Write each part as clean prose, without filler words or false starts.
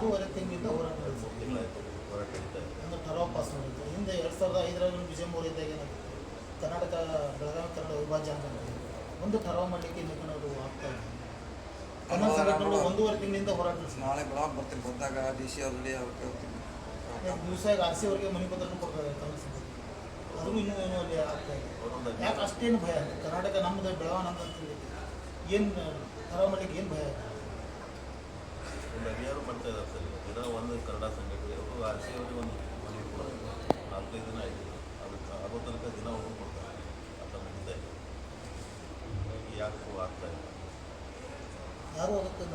ಒಂದೂವರೆ ತಿಂಗಳಿಂದ ಹೋರಾಟ ನಡೆಸಿದ್ರು. ತಿಂಗಳಾಯಿತು ಹೋರಾಟ ನಡೀತಾ ಇದೆ. ಒಂದು ಠರಾವ್ ಪಾಸ್ ಮಾಡಿತ್ತು. ಹಿಂದೆ 2005 ವಿಜಯಮೂರು ಇದ್ದಾಗ ಏನಾಗುತ್ತೆ, ಕರ್ನಾಟಕ ಬೆಳಗಾವಿ ಕನ್ನಡ ವಿಭಾಜ್ಯ ಅಂತ ಒಂದು ಠರಾವ್ ಮಾಡಲಿಕ್ಕೆ ಇನ್ನೂ ಆಗ್ತಾ ಇದೆ. ಕನ್ನಡ ಸಂಘಟನೆಗಳು ಒಂದೂವರೆ ತಿಂಗಳಿಂದ ಹೋರಾಟ ನಡೆಸಿದ್ರು. ನಾಳೆ ಬೆಳಗ್ಗೆ ಬರ್ತೀನಿ, ಬಂದಾಗ ಡಿ ಸಿ ಅವರಲ್ಲಿ ದಿವಸ ಆರ್ ಸಿ ಅವರಿಗೆ ಮನೆ ಪತ್ರನೂ ಕೊಡ್ತಾರೆ ಕನ್ನಡ ಸಂಘಟನೆ. ಅದು ಇನ್ನೂ ಏನೋ ಅಲ್ಲಿ ಆಗ್ತಾ ಇದೆ. ಯಾಕೆ ಅಷ್ಟೇನು ಭಯ? ಕರ್ನಾಟಕ ನಮ್ಮದು, ಬೆಳಗಾವಿ ನಮ್ಮದು ಅಂತ ಹೇಳಿಕ್ಕೆ ಏನು ಠರಾವ್ ಮಾಡಲಿಕ್ಕೆ ಏನು ಭಯ? ಒಂದು ಅಭಿಯಾನ ಮಾಡ್ತಾ ಇದ್ದಾರೆ ಸರ್. ದಿನ ಒಂದು ಕನ್ನಡ ಸಂಘಟನೆ ಅವರು ಆರ್ ಸಿ ಅವರಿಗೆ ಒಂದು ಮನೆ ಕೊಡೋದು 4-5 ದಿನ ಆಯಿತು. ಅದಕ್ಕೆ ಆಗೋ ತನಕ ದಿನ ಒಬ್ಬರು ಕೊಡ್ತಾರೆ. ಅಂತ ನಡೀತಾ ಇದೆ. ಯಾಕೆ ಆಗ್ತಾ ಇದೆ? ಯಾರು ಅದಕ್ಕೆ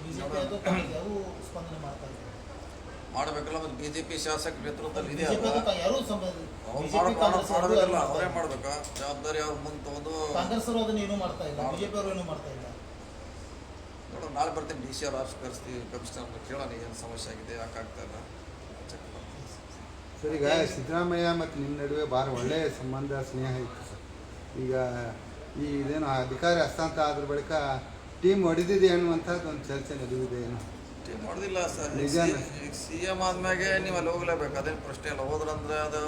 ಬಿ ಜೆ ಪಿ ಅದು ಕಾಂಗ್ರೆಸ್ ಯಾರು ಸ್ಪಂದನೆ ಮಾಡ್ತಾ ಇದ್ದಾರೆ. ಮಾಡಬೇಕಲ್ಲ, ಮತ್ತು ಬಿ ಜೆ ಪಿ ಶಾಸಕ ನೇತೃತ್ವದಲ್ಲಿ ಇದೆ ಬಿಜೆಪಿ ಅಲ್ಲ, ಅದು ಯಾರು ಮಾಡಬೇಕಲ್ಲ, ಅವರೇ ಮಾಡಬೇಕಾ ಜವಾಬ್ದಾರಿ ಅವ್ರ ಮುಂದೆ ತಗೊಂಡು. ಕಾಂಗ್ರೆಸ್ ಅವರು ಅದನ್ನ ಏನೂ ಮಾಡ್ತಾ ಇಲ್ಲ, ಬಿಜೆಪಿ ಅವರು ಏನೂ ಮಾಡ್ತಾ ಇಲ್ಲ. ನೋಡೋಣ, ನಾಳೆ ಬರ್ತೀನಿ, ಡಿ ಸಿ ಅವ್ರು ಆಫೀಸ್ ಕರೆಸ್ತೀವಿ, ಕಮಿಷನರ್ ಕೇಳೋಣ ಏನು ಸಮಸ್ಯೆ ಆಗಿದೆ, ಯಾಕೆ ಆಗ್ತಾ ಇಲ್ಲ ಚೆಕ್ ಮಾಡ್ತೀನಿ. ಸರ್, ಈಗ ಸಿದ್ದರಾಮಯ್ಯ ಮತ್ತು ನಿಮ್ಮ ನಡುವೆ ಭಾಳ ಒಳ್ಳೆಯ ಸಂಬಂಧ ಸ್ನೇಹ ಇತ್ತು ಸರ್. ಈಗ ಈ ಇದೇನು ಅಧಿಕಾರ ಹಸ್ತಾಂತರ ಆದ್ರ ಬಳಿಕ ಟೀಮ್ ಹೊಡೆದಿದೆ ಅನ್ನುವಂಥದ್ದು ಒಂದು ಚರ್ಚೆ ನಡೆದಿದೆ. ಏನು ಟೀಮ್ ಹೊಡೆದಿಲ್ಲ ಸರ್. ನಿಜಾನ? ಈಗ ಸಿ ಎಮ್ ಆದ್ಮೇಲೆ ನೀವು ಅಲ್ಲಿ ಹೋಗಲೇಬೇಕು, ಅದೇನು ಪ್ರಶ್ನೆ ಇಲ್ಲ. ಹೋದ್ರಂದ್ರೆ ಅದು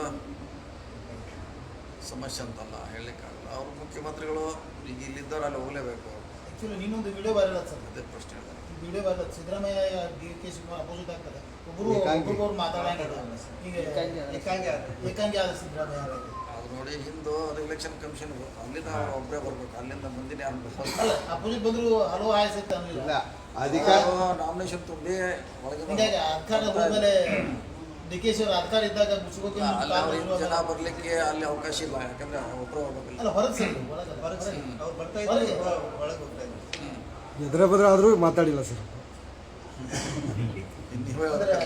ಸಮಸ್ಯೆ ಅಂತಲ್ಲ, ಹೇಳಲಿಕ್ಕಾಗಲ್ಲ. ಅವರು ಮುಖ್ಯಮಂತ್ರಿಗಳು ಈಗ ಇಲ್ಲಿದ್ದವ್ರು ಅಲ್ಲಿ ಹೋಗಲೇಬೇಕು. ಆ್ಯಕ್ಚುಲಿ ನೀನೊಂದು ವಿಡಿಯೋ ವೈರಲ್ ಆಯ್ತು ಸರ್. ಅದೇ ಪ್ರಶ್ನೆ ಇಲ್ಲ. Video viral Siddaramaiah D K Shivakumar opposite ಆಗ್ತದೆ. ಒಬ್ಬರು ಮಾತಾಡಂಗಿಲ್ಲ. ಈಗ ಏಕಾಂಗಿ ಆದ ಸಿದ್ದರಾಮಯ್ಯ ಅದು ನೋಡಿ, ಹಿಂದೂ ಅದು ಎಲೆಕ್ಷನ್ ಕಮಿಷನ್ ಅಲ್ಲಿಂದ ಅವ್ರು ಒಬ್ಬರೇ ಬರ್ಬೇಕು, ಅಲ್ಲಿಂದ ಮುಂದಿನ ಅಲ್ಲ, ಅಪೋಸಿಟ್ ಬಂದ್ರು ಹಲವು ಆಯಸ್ ಇತ್ತು ಇಲ್ಲ ಅನ್ನಲಿಲ್ಲ. ಅಧಿಕಾರ ನಾಮಿನೇಷನ್ ತುಂಬಿ ಒಳಗೆ ಹಿಂಗಾಗಿ ಅಧಿಕಾರ ಹೋದ್ಮೇಲೆ ಡಿ ಕೆ ಶಿ ಅವರು ಅಧಿಕಾರ ಇದ್ದಾಗ ಅಲ್ಲಿ ಅವ್ರಿಗೆ ಜನ ಬರಲಿಕ್ಕೆ ಅಲ್ಲಿ ಅವಕಾಶ ಇಲ್ಲ, ಯಾಕಂದ್ರೆ ಒಬ್ಬರು ಹೋಗ್ಬೇಕಲ್ಲ. ಅಲ್ಲ, ಹೊರಗೆ ಸರಿ ಅವ್ರು ಬರ್ತಾ ಇದ್ದಾರೆ, ಒಳಗೆ ಹೋಗ್ತಾ ಇದ್ದಾರೆ. ಎದ್ರ ಬದ್ರ ಆದರೂ ಮಾತಾಡಿಲ್ಲ ಸರ್. ನೀವೇ ಹೇಳ್ಬೇಕು.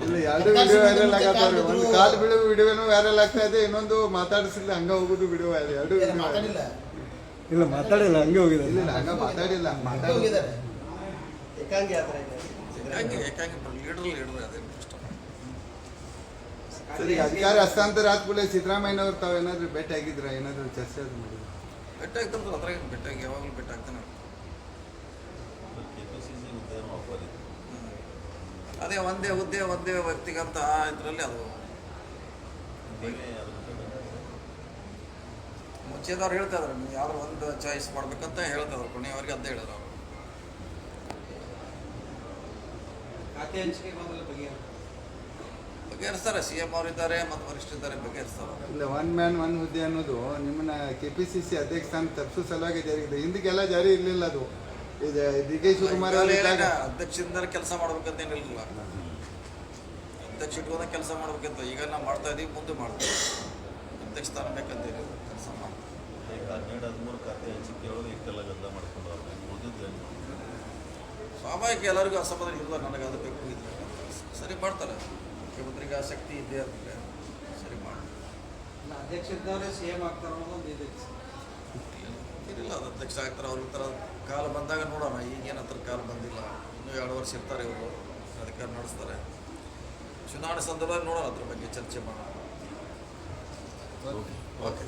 ಇಲ್ಲ, ಎರಡು ವಿಡಿಯೋ ವೈರಲ್ ಆಗತ್ತವ್ರಿ. ಒಂದು ಕಾಲು ಬೀಳೋ ವಿಡಿಯೋನು ವೈರಲ್ ಆಗ್ತಾ ಇದೆ, ಇನ್ನೊಂದು ಮಾತಾಡಿಸಿಲ್ಲ ಹಂಗ ಹೋಗೋದು ವಿಡಿಯೋ ಎರಡು ಏನು ವಿಡಿಯೋ ಮಾತಾಡಿಲ್ಲ, ಇಲ್ಲ ಮಾತಾಡಿಲ್ಲ, ಹಂಗೆ ಹೋಗಿದೆ. ಇಲ್ಲ ಹಂಗ ಮಾತಾಡಿಲ್ಲ ಹೋಗಿದ್ದಾರೆ. ಏಕಾಂಗಿ ಲೀಡರ್ ಅದೇನು ಕಷ್ಟ. ಸರಿ, ಅಧಿಕಾರ ಹಸ್ತಾಂತರ ಆದ್ಮೇಲೆ ಸಿದ್ದರಾಮಯ್ಯನವ್ರು ತಾವೇನಾದ್ರೂ ಭೇಟಿ ಆಗಿದ್ರ, ಏನಾದರೂ ಚರ್ಚೆ ಅದು ಮಾಡಿದ್ರು? ಬೆಟ್ಟ ಆಗ್ತಾನೆ ಅದ್ರ ಬೆಟ್ಟಾಗಿ ಯಾವಾಗಲೂ ಬೆಟ್ಟ ಆಗ್ತಾನೆ. KPCC ಹುದ್ದೆಯನ್ನು ಆಫರ್ ಇದೆ. ಅದೇ ಒಂದೇ ಹುದ್ದೆ ಒಂದೇ ವ್ಯಕ್ತಿಗಂತ ಇದರಲ್ಲಿ ಅದು ನೀವೇ ಅದನ್ನು ಮುಂಚೆದವ್ರು ಹೇಳ್ತಾ ಇದ್ರು, ನೀವು ಯಾವ್ದು ಒಂದು ಚಾಯ್ಸ್ ಮಾಡ್ಬೇಕಂತ ಹೇಳ್ತಾ ಇದ್ರು. ಕೊನೆಯವರೆಗೆ ಅಂತ ಹೇಳಿದ್ರು ಅವರು. ಬಗೆಹರಿಸ್ತಾರೆ, ಸಿ ಎಂ ಅವರಿದ್ದಾರೆ ಮತ್ತು ವರಿಷ್ಠರಿದ್ದಾರೆ, ಬಗೆಹರಿಸ್ತಾರೆ. ಇಲ್ಲ, ಒನ್ ಮ್ಯಾನ್ ಒನ್ ಹುದ್ದೆ ಅನ್ನೋದು ನಿಮ್ಮನ್ನ KPCC ಅಧ್ಯಕ್ಷ ಸ್ಥಾನ ತಪ್ಪಿಸೋ ಸಲುವಾಗಿ ಜಾರಿಗಿದೆ. ಹಿಂದಕ್ಕೆಲ್ಲ ಜಾರಿ ಇರಲಿಲ್ಲ ಅದು. ಇದು ಡಿ ಕೆ ಶಿವಕುಮಾರ್ ಅಧ್ಯಕ್ಷದಿಂದ ಕೆಲಸ ಮಾಡ್ಬೇಕಂತ ಏನಿಲ್ಲ, ಅಧ್ಯಕ್ಷ ಇಟ್ಕೊಂಡ ಕೆಲಸ ಮಾಡ್ಬೇಕಂತ ಈಗ ನಾವು ಮಾಡ್ತಾ ಇದೀವಿ, ಮುಂದೆ ಮಾಡ್ತೀವಿ. ಅಧ್ಯಕ್ಷ ಸ್ಥಾನ ಬೇಕಂತ ಕೆಲಸ ಮಾಡ್ತೀವಿ. ಈಗ 12-13 ಖಾತೆ ಹಂಚಿಕೆ ಒಳಗೆ ಇಷ್ಟೆಲ್ಲ ಗದ್ದ ಮಾಡ್ಕೊಂಡು ಅವ್ರಿಗೆ ಉಳಿದಿದ್ದು ಸ್ವಾಭಾವಿಕ, ಎಲ್ಲರಿಗೂ ಅಸಮಾಧಾನ ಇರೋದು. ನನಗೆ ಅದು ಬೇಕು, ಇದು ಸರಿ ಮಾಡ್ತಾರೆ. ಮುಖ್ಯಮಂತ್ರಿಗೆ ಆಸಕ್ತಿ ಇದೆ ಅಂದರೆ ಸರಿ ಮಾಡಿ. ಅಧ್ಯಕ್ಷ ಇದ್ದವರೇ ಸಿ ಎಂ ಆಗ್ತಾರೆ ಅನ್ನೋದೊಂದು ಇದೆ. ಏನಿಲ್ಲ, ಅದು ಅಧ್ಯಕ್ಷ ಆಗ್ತಾರೆ. ಅವ್ರ ಥರ ಕಾಲ ಬಂದಾಗ ನೋಡೋಣ. ಈಗೇನು ಹತ್ರ ಕಾಲ ಬಂದಿಲ್ಲ, ಇನ್ನೂ 2 ವರ್ಷ ಇರ್ತಾರೆ ಇವರು, ಅಧಿಕಾರ ನಡೆಸ್ತಾರೆ. ಚುನಾವಣೆ ಸಂದರ್ಭದಲ್ಲಿ ನೋಡೋಣ, ಅದ್ರ ಬಗ್ಗೆ ಚರ್ಚೆ ಮಾಡೋಣ. ಓಕೆ.